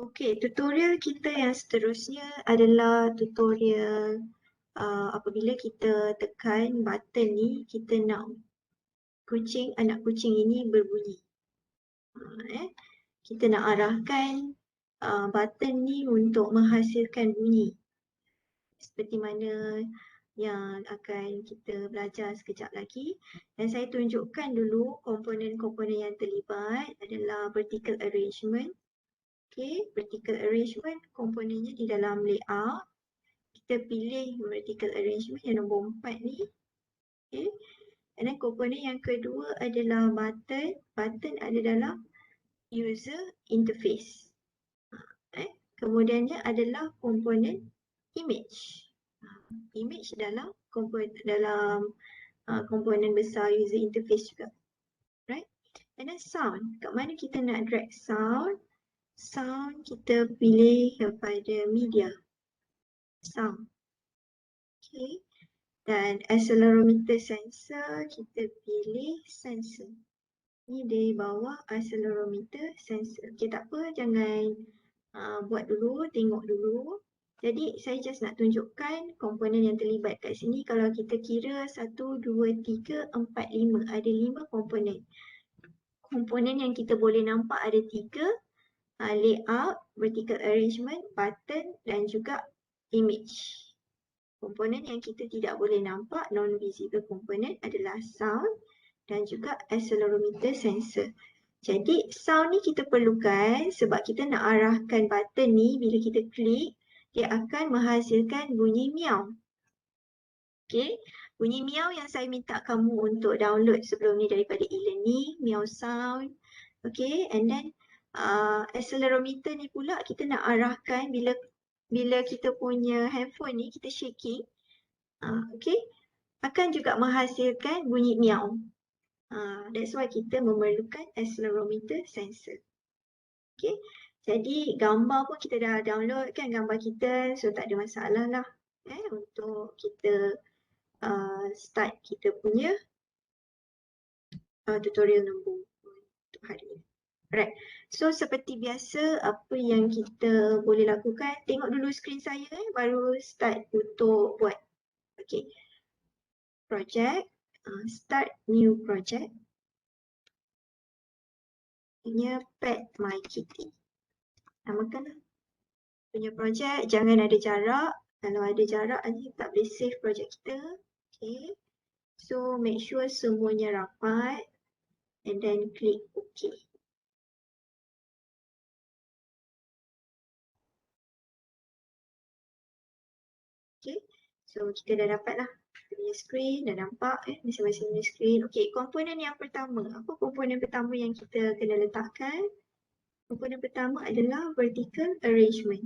Okey, tutorial kita yang seterusnya adalah tutorial apabila kita tekan button ni, kita nak anak kucing ini berbunyi. Kita nak arahkan button ni untuk menghasilkan bunyi. Seperti mana yang akan kita belajar sekejap lagi. Dan saya tunjukkan dulu komponen-komponen yang terlibat adalah vertical arrangement. Okay, vertical arrangement komponennya di dalam layout. Kita pilih vertical arrangement yang nombor 4 ni. Okay. And then komponen yang kedua adalah button. Button ada dalam user interface. Kemudiannya adalah komponen image. Image dalam komponen besar user interface juga. Right? And then sound. Kat mana kita nak drag sound? Sound kita pilih kepada media. Sound. Okay. Dan accelerometer sensor kita pilih sensor. Ni di bawah accelerometer sensor. Okay, tak apa, jangan buat dulu, tengok dulu. Jadi saya just nak tunjukkan komponen yang terlibat kat sini. Kalau kita kira 1, 2, 3, 4, 5. Ada 5 komponen. Komponen yang kita boleh nampak ada 3. Layout, vertical arrangement, button dan juga image. Komponen yang kita tidak boleh nampak, non-visible komponen adalah sound dan juga accelerometer sensor. Jadi sound ni kita perlukan sebab kita nak arahkan button ni bila kita klik, dia akan menghasilkan bunyi meow. Okay, bunyi meow yang saya minta kamu untuk download sebelum ni daripada e-learning, meow sound. Okay, and then accelerometer ni pula kita nak arahkan bila kita punya handphone ni kita shaking, okay, akan juga menghasilkan bunyi meow. That's why kita memerlukan accelerometer sensor. Okay, jadi gambar pun kita dah download kan gambar kita, so tak ada masalah lah untuk kita start kita punya tutorial nombor untuk hari ini. Alright, so seperti biasa apa yang kita boleh lakukan, tengok dulu skrin saya baru start untuk buat. Okay, project, start new project. Punya pet my kitty. Namakanlah punya project, jangan ada jarak. Kalau ada jarak nanti tak boleh save project kita. Okay, so make sure semuanya rapat and then click OK. Okay, so kita dah dapat lah kita punya screen, dah nampak masing-masing punya screen. Okay, komponen yang pertama, apa komponen pertama yang kita kena letakkan? Komponen pertama adalah vertical arrangement.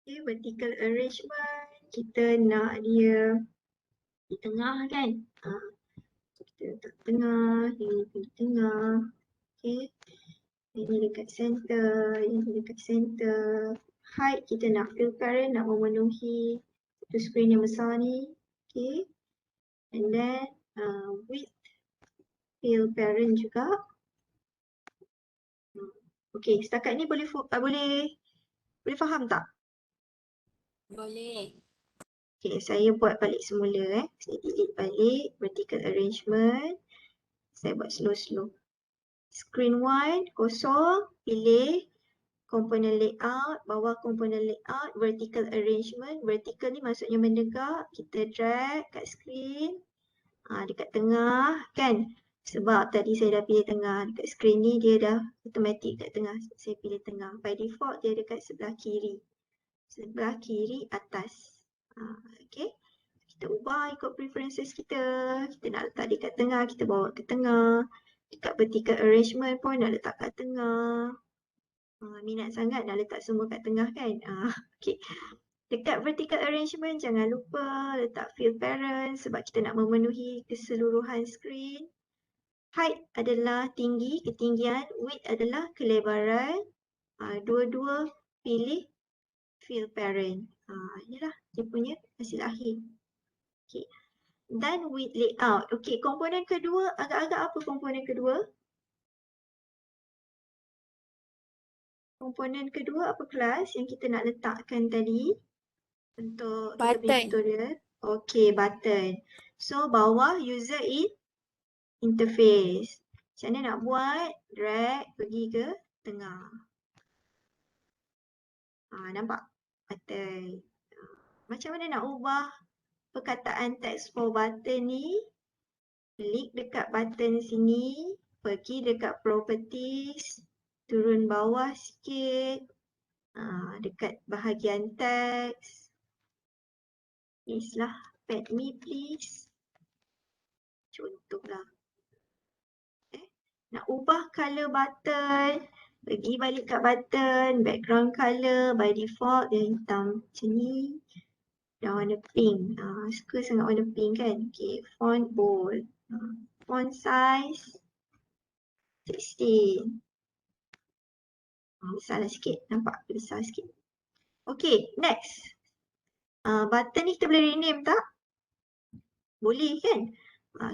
Okay, vertical arrangement kita nak dia di tengah kan. Kita letak tengah, ini pun di tengah. Okay, ini dekat center, ini dekat center. Height kita nak fill parent, nak memenuhi satu screen yang besar ni. Okay, and then width fill parent juga. Okay, setakat ni boleh faham tak? Boleh. Okay, saya buat balik semula Saya delete balik vertical arrangement. Saya buat slow-slow. Screen 1 kosong, pilih komponen layout, bawah komponen layout, vertical arrangement. Vertical ni maksudnya menegak, kita drag kat screen. Dekat tengah kan. Sebab tadi saya dah pilih tengah. Dekat screen ni dia dah automatic kat tengah. Saya pilih tengah. By default dia dekat sebelah kiri. Sebelah kiri atas. Okay. Kita ubah ikut preferences kita. Kita nak letak dekat tengah, kita bawa ke tengah. Dekat vertical arrangement pun nak letak kat tengah. Minat sangat nak letak semua kat tengah kan. Okay. Dekat vertical arrangement jangan lupa letak fill parent sebab kita nak memenuhi keseluruhan screen. Height adalah tinggi, ketinggian. Width adalah kelebaran. Dua-dua pilih fill parent. Inilah dia punya hasil akhir. Okay. Dan with layout. Okay, komponen kedua, agak-agak apa komponen kedua? Komponen kedua apa kelas yang kita nak letakkan tadi untuk kita punya Button. tutorial? Okay, button. So bawah user interface. Macam mana nak buat? Drag pergi ke tengah. Nampak? Button. Macam mana nak ubah perkataan text for button ni? Klik dekat button sini, pergi dekat properties, turun bawah sikit, dekat bahagian text. Please lah, pet me please. Contohlah. Nak ubah color button, pergi balik kat button, background color by default dia hitam macam ni. Dah warna pink. Suka sangat warna pink kan? Okay, font bold. Font size 16. Besarlah sikit. Nampak besar sikit. Okay, next. Button ni kita boleh rename tak? Boleh kan?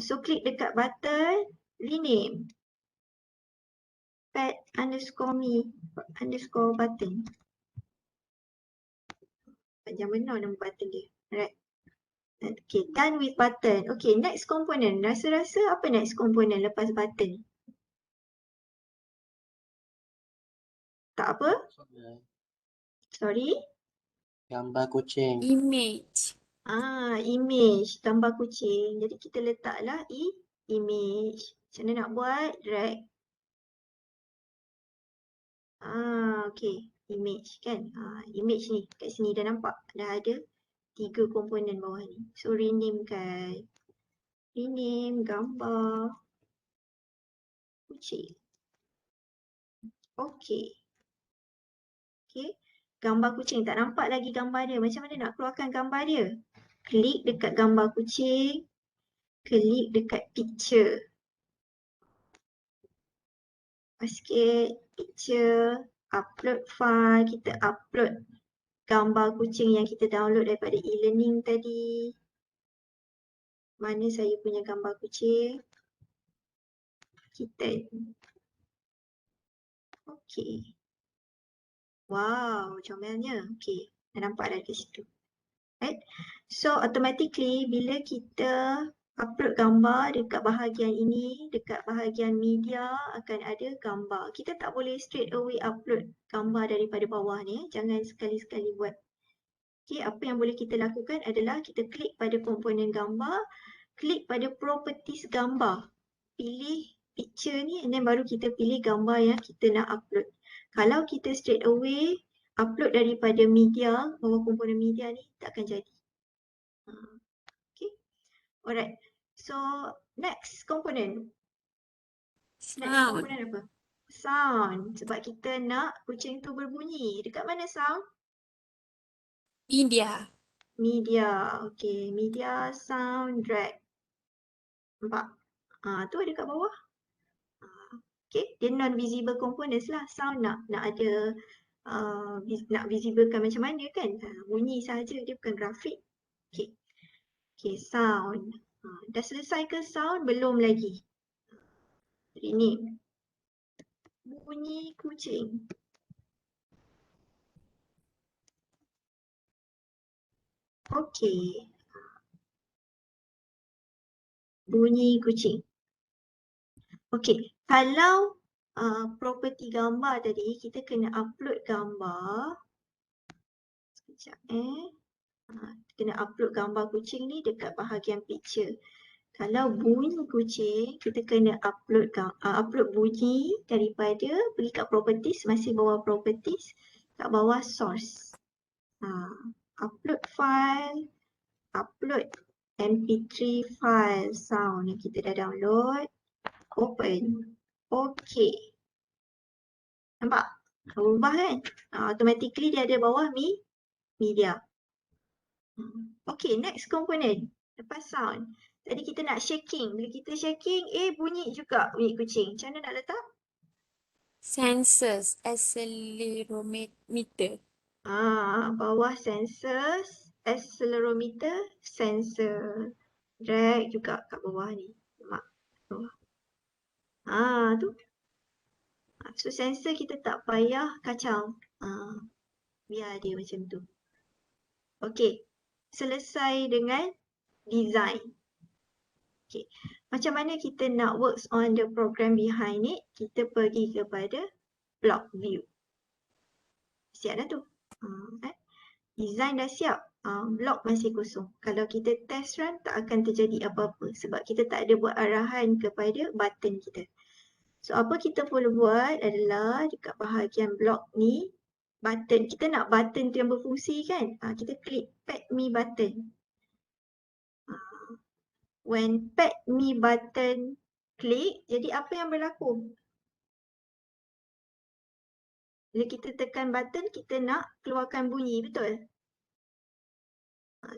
So klik dekat button, rename. Pet underscore me underscore button. Panjang benar nama button dia. Alright. Okay, done with button. Okay, next component. Rasa-rasa apa next component lepas button? Tak apa? Sorry? Gambar kucing. Image. Image. Gambar kucing. Jadi kita letaklah image. Macam mana nak buat? Drag. Okay. Image kan? Image ni. Kat sini dah nampak. Dah ada 3 komponen bawah ni. So rename kan. Rename gambar kucing. Okay. Okay. Gambar kucing. Tak nampak lagi gambar dia. Macam mana nak keluarkan gambar dia? Klik dekat gambar kucing. Klik dekat picture. Sikit. Picture. Upload file. Kita upload gambar kucing yang kita download daripada e-learning tadi. Mana saya punya gambar kucing? Kitten. Okay. Wow, comelnya. Okay. Dah nampak dah di situ. Right? So automatically bila kita upload gambar dekat bahagian ini, dekat bahagian media akan ada gambar. Kita tak boleh straight away upload gambar daripada bawah ni. Jangan sekali-sekali buat. Okay, apa yang boleh kita lakukan adalah kita klik pada komponen gambar, klik pada properties gambar. Pilih picture ni and then baru kita pilih gambar yang kita nak upload. Kalau kita straight away upload daripada media, bawah komponen media ni tak akan jadi. Okay. Alright. So next component. Next Sound. component apa? Sound. Sebab kita nak kucing tu berbunyi. Dekat mana sound? Media. Media. Okay. Media, sound, drag. Nampak? Tu ada kat bawah. Okay. Dia non-visible components lah. Sound nak ada nak visiblekan macam mana kan? Bunyi saja, dia bukan grafik. Okay. Okay, sound. Dah selesai ke sound? Belum lagi. Rename. Bunyi kucing. Okay. Bunyi kucing. Okay. Kalau property gambar tadi, kita kena upload gambar. Sekejap kena upload gambar kucing ni dekat bahagian picture. Kalau bunyi kucing, kita kena upload bunyi daripada pergi kat properties, masih bawah properties, kat bawah source. Upload file, upload mp3 file sound yang kita dah download, open. Okay. Nampak? Berubah kan? Automatically dia ada bawah media. Okay, next component. Lepas sound. Tadi kita nak shaking. Bila kita shaking, bunyi juga bunyi kucing. Macam mana nak letak? Sensors. Accelerometer. Bawah sensors, accelerometer, sensor. Drag juga kat bawah ni. Nampak? Bawah. Tu. So sensor kita tak payah kacau. Biar dia macam tu. Okey. Selesai dengan design. Okay. Macam mana kita nak works on the program behind it? Kita pergi kepada block view. Siap dah tu. Design dah siap. Block masih kosong. Kalau kita test run, tak akan terjadi apa-apa. Sebab kita tak ada buat arahan kepada button kita. So apa kita perlu buat adalah dekat bahagian block ni, button. Kita nak button tu yang berfungsi kan? Kita klik Pad Me button. When Pad Me button klik, jadi apa yang berlaku? Bila kita tekan button, kita nak keluarkan bunyi, betul?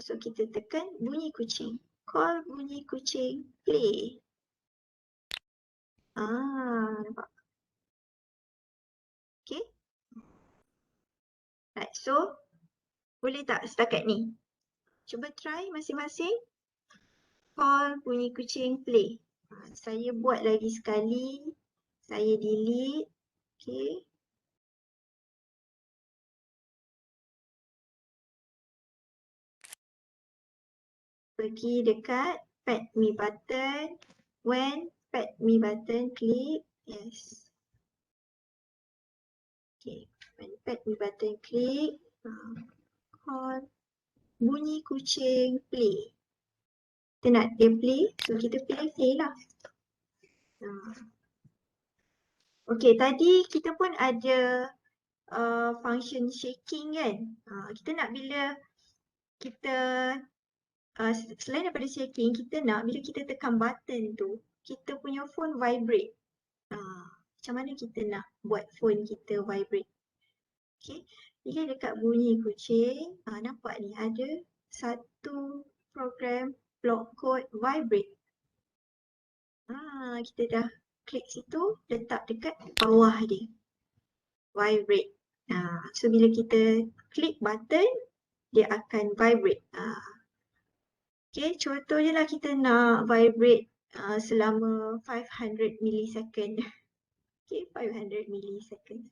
So kita tekan bunyi kucing. Call bunyi kucing, play. Nampak? Okay. Right, so boleh tak setakat ni? Cuba try masing-masing. Call bunyi kucing, play. Saya buat lagi sekali. Saya delete. Okay. Pergi dekat Pad Me button. When Pad Me button klik, yes. Okay, when Pad Me button klik, call bunyi kucing, play. Kita nak dia play, so kita pilih play lah. Okay, tadi kita pun ada function shaking kan. Kita nak bila kita selain daripada shaking, kita nak bila kita tekan button tu, kita punya phone vibrate. Macam mana kita nak buat phone kita vibrate? Okay, jadi dekat bunyi kucing, nampak ni ada satu program block code vibrate. Kita dah klik situ, letak dekat bawah dia. Vibrate. So bila kita klik button, dia akan vibrate. Okay, contoh je lah kita nak vibrate selama 500 millisecond. Okay, 500 millisecond.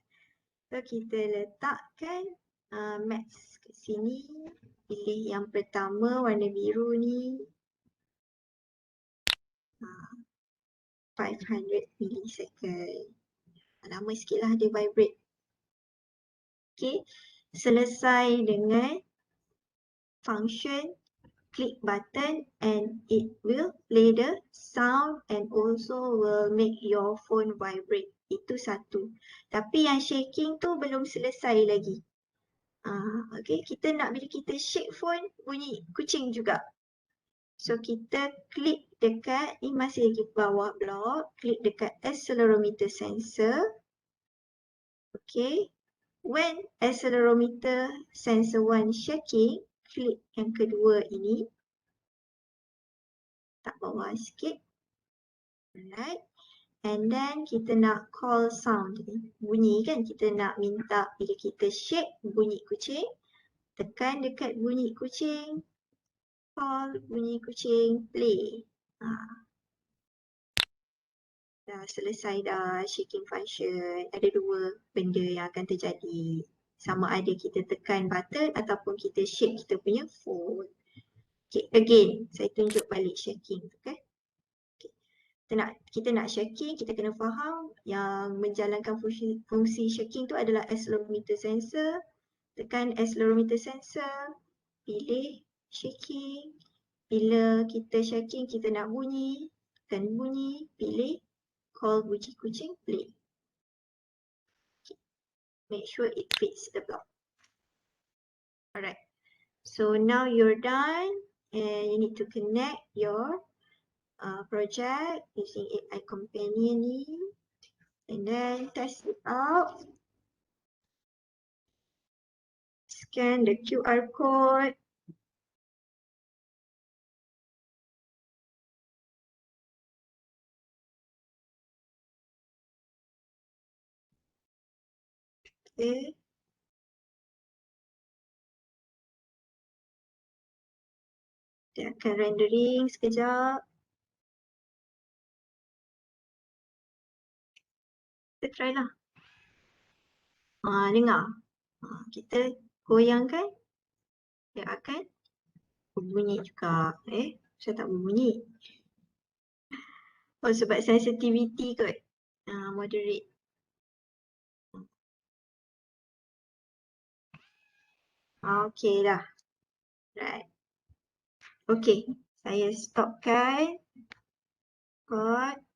So kita letakkan max kat sini. Pilih yang pertama warna biru ni. 500 millisecond. Lama sikit lah dia vibrate. Okay, selesai dengan function click button and it will play the sound and also will make your phone vibrate. Itu satu. Tapi yang shaking tu belum selesai lagi. Okay, kita nak bila kita shake phone bunyi kucing juga. So kita klik dekat, ni masih lagi bawah blok, klik dekat accelerometer sensor. Okay, when accelerometer sensor 1 shaking, klik yang kedua ini. Tak bawah sikit. Alright. And then kita nak call sound. Bunyi kan, kita nak minta bila kita shake bunyi kucing. Tekan dekat bunyi kucing. Call bunyi kucing, play. Dah selesai dah shaking function. Ada dua benda yang akan terjadi. Sama ada kita tekan button ataupun kita shake kita punya phone. Okay, again, saya tunjuk balik shaking. Okay. Kita nak shaking, kita kena faham yang menjalankan fungsi shaking tu adalah accelerometer sensor. Tekan accelerometer sensor, pilih shaking. Bila kita shaking, kita nak bunyi, tekan bunyi, pilih call bunyi kucing, play. Okay. Make sure it fits the block. Alright, so now you're done and you need to connect your project using AI companion ni, and then test it out. Scan the QR code. Okay. Dia akan rendering sekejap. Kita try lah. Dengar. Kita goyangkan, dia akan berbunyi juga. Saya tak berbunyi. Oh, sebab sensitivity kot. Moderate. Okay dah. Right. Okay, saya stopkan. Record.